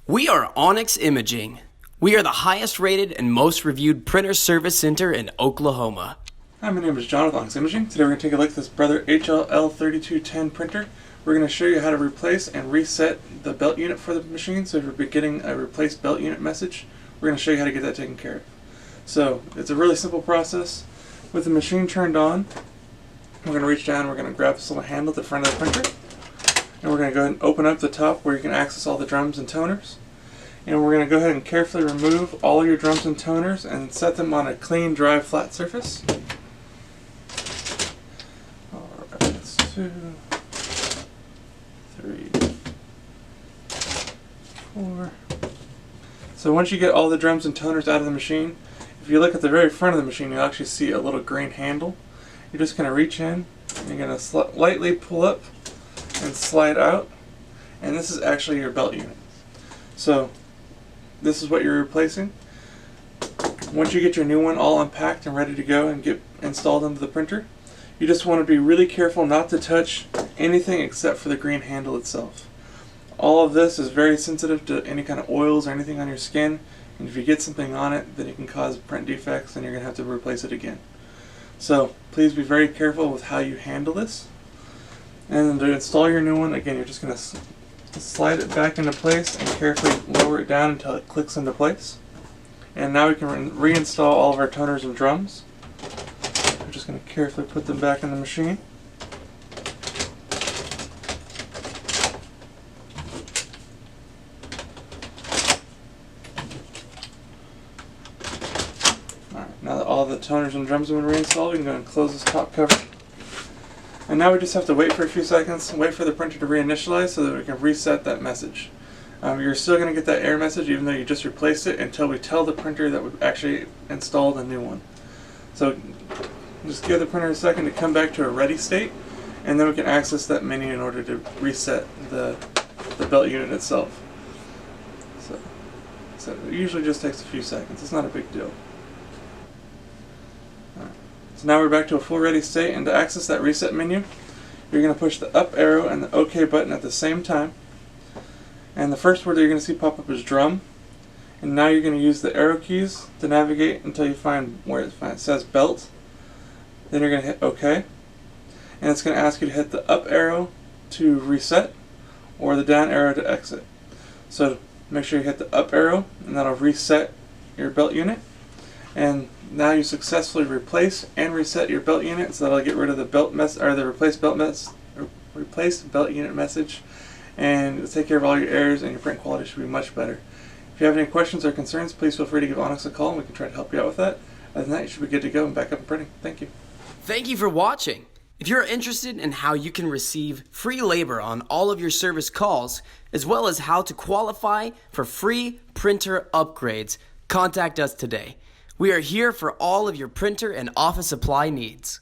We are Onyx Imaging. We are the highest rated and most reviewed printer service center in Oklahoma. Hi, my name is John with Onyx Imaging. Today we're going to take a look at this Brother L3210 printer. We're going to show you how to replace and reset the belt unit for the machine. So if you're getting a replace belt unit message, we're going to show you how to get that taken care of. So it's a really simple process. With the machine turned on, we're going to reach down, we're going to grab this little handle at the front of the printer, and we're going to go ahead and open up the top where you can access all the drums and toners. And we're going to go ahead and carefully remove all your drums and toners and set them on a clean, dry, flat surface. Alright, that's 2, 3, 4. So once you get all the drums and toners out of the machine, if you look at the very front of the machine, you'll actually see a little green handle. You're just going to reach in, and you're going to lightly pull up and slide out, and this is actually your belt unit. So this is what you're replacing. Once you get your new one all unpacked and ready to go and get installed into the printer, you just want to be really careful not to touch anything except for the green handle itself. All of this is very sensitive to any kind of oils or anything on your skin, and if you get something on it, then it can cause print defects and you're going to have to replace it again. So please be very careful with how you handle this. And to install your new one, again, you're just going to slide it back into place and carefully lower it down until it clicks into place. And now we can reinstall all of our toners and drums. We're just going to carefully put them back in the machine. Alright, now that all the toners and drums have been reinstalled, we can go and close this top cover. And now we just have to wait for a few seconds, wait for the printer to reinitialize so that we can reset that message. You're still going to get that error message even though you just replaced it until we tell the printer that we've actually installed a new one. So just give the printer a second to come back to a ready state, and then we can access that menu in order to reset the belt unit itself. So it usually just takes a few seconds. It's not a big deal. So now we're back to a full ready state, and to access that reset menu, you're going to push the up arrow and the OK button at the same time. And the first word that you're going to see pop up is drum. And now you're going to use the arrow keys to navigate until you find where it says belt. Then you're going to hit OK. And it's going to ask you to hit the up arrow to reset or the down arrow to exit. So make sure you hit the up arrow, and that'll reset your belt unit. And now you successfully replace and reset your belt unit, so that'll get rid of the replace belt unit message, and it'll take care of all your errors, and your print quality should be much better. If you have any questions or concerns, please feel free to give Onyx a call and we can try to help you out with that. Other than that, you should be good to go and back up and printing. Thank you. Thank you for watching. If you're interested in how you can receive free labor on all of your service calls, as well as how to qualify for free printer upgrades, contact us today. We are here for all of your printer and office supply needs.